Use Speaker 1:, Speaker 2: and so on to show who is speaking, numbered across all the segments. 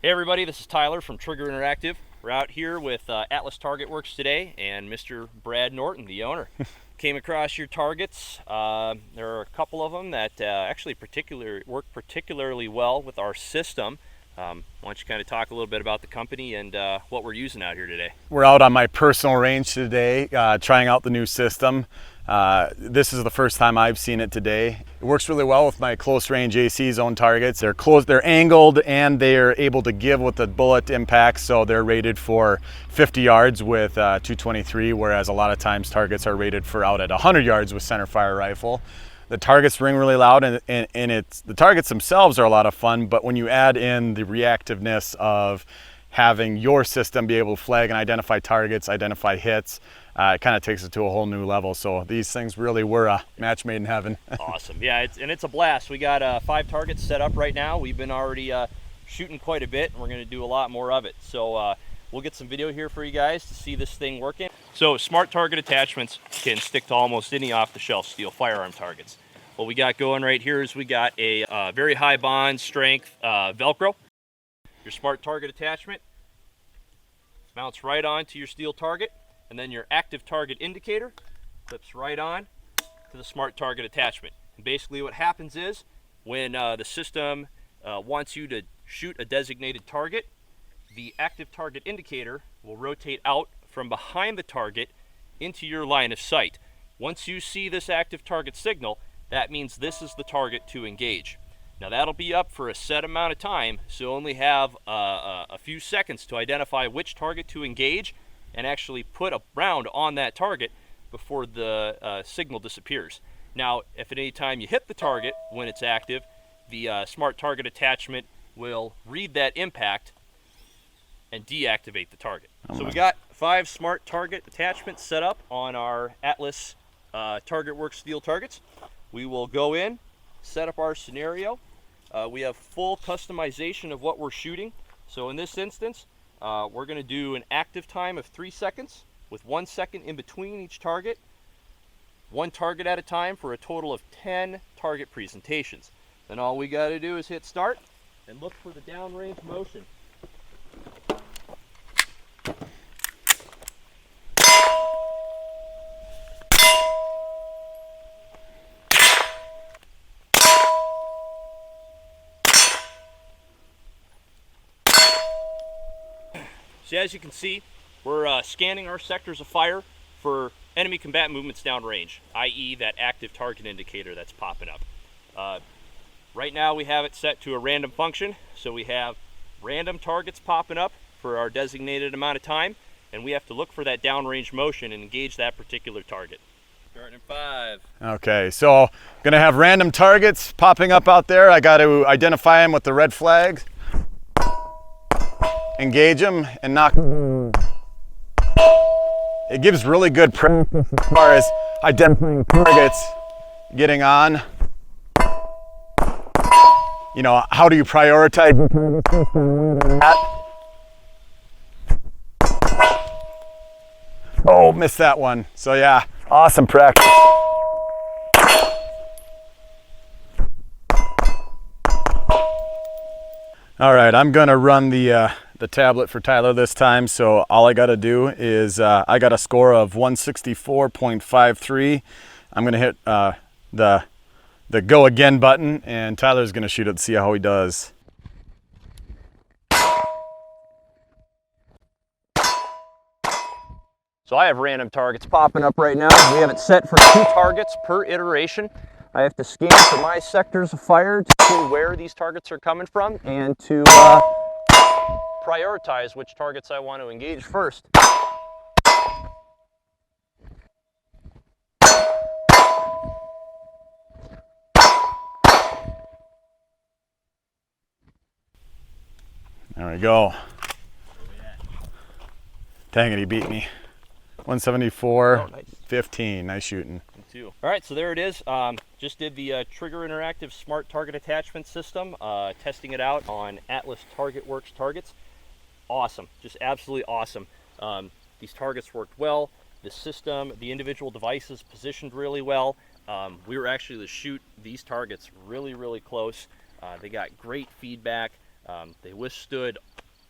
Speaker 1: Hey everybody, this is Tyler from Trigger Interactive. We're out here with Atlas Target Works today and Mr. Brad Norton, the owner. Came across your targets. There are a couple of them that actually work particularly well with our system. Why don't you kind of talk a little bit about the company and what we're using out here today?
Speaker 2: We're out on my personal range today, trying out the new system. This is the first time I've seen it today. It works really well with my close range AC zone targets. They're angled and they're able to give with the bullet impacts, so they're rated for 50 yards with 223, whereas a lot of times targets are rated for out at 100 yards with center fire rifle. The targets ring really loud, and the targets themselves are a lot of fun, but when you add in the reactiveness of having your system be able to flag and identify targets, identify hits, it kind of takes it to a whole new level. So these things really were a match made in heaven.
Speaker 1: Awesome. Yeah, it's a blast. We got 5 targets set up right now. We've been already shooting quite a bit, and we're going to do a lot more of it. So we'll get some video here for you guys to see this thing working. So smart target attachments can stick to almost any off-the-shelf steel firearm targets. What we got going right here is we got a very high bond strength Velcro. Your smart target attachment mounts right onto your steel target, and then your active target indicator clips right on to the smart target attachment. And basically what happens is when the system wants you to shoot a designated target, the active target indicator will rotate out from behind the target into your line of sight. Once you see this active target signal, that means this is the target to engage. Now that'll be up for a set amount of time, so only have a few seconds to identify which target to engage and actually put a round on that target before the signal disappears. Now, if at any time you hit the target when it's active, the smart target attachment will read that impact and deactivate the target. So we got 5 smart target attachments set up on our Atlas Target Works steel targets. We will go in, set up our scenario. We have full customization of what we're shooting. So in this instance, we're going to do an active time of 3 seconds with 1 second in between each target, 1 target at a time for a total of 10 target presentations. Then all we got to do is hit start and look for the downrange motion. So as you can see, we're scanning our sectors of fire for enemy combat movements downrange, i.e. that active target indicator that's popping up. Right now we have it set to a random function, so we have random targets popping up for our designated amount of time, and we have to look for that downrange motion and engage that particular target. Starting in 5.
Speaker 2: Okay, so I'm gonna have random targets popping up out there. I got to identify them with the red flags, engage them, and knock them. It gives really good practice as far as identifying targets, getting on. You know, how do you prioritize the targets? Oh, missed that one. So yeah, awesome practice. All right, I'm gonna run the tablet for Tyler this time. So all I gotta do is I got a score of 164.53. I'm gonna hit the go again button, and Tyler's gonna shoot it to see how he does.
Speaker 1: So I have random targets popping up right now. We have it set for 2 targets per iteration. I have to scan for my sectors of fire to see where these targets are coming from and to prioritize which targets I want to engage first.
Speaker 2: There we go. Dang it, he beat me. 174.15. Nice shooting.
Speaker 1: All right, so there it is. Just did the Trigger Interactive Smart Target Attachment System, testing it out on Atlas Target Works targets. Awesome, just absolutely awesome. These targets worked well. The system, the individual devices positioned really well. We were actually able to shoot these targets really, really close. They got great feedback. They withstood,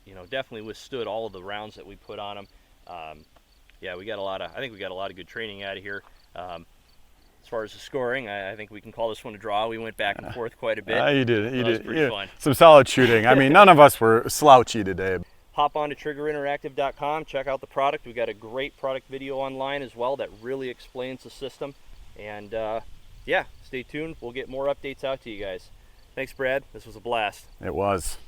Speaker 1: you know, definitely withstood all of the rounds that we put on them. Yeah, we got a lot of, I think we got a lot of good training out of here. As far as the scoring, I think we can call this one a draw. We went back and forth quite a bit.
Speaker 2: You did.
Speaker 1: That was pretty fun.
Speaker 2: Some solid shooting. I mean, none of us were slouchy today.
Speaker 1: Hop on to triggerinteractive.com, check out the product. We got a great product video online as well that really explains the system. And yeah, stay tuned. We'll get more updates out to you guys. Thanks, Brad. This was a blast.
Speaker 2: It was.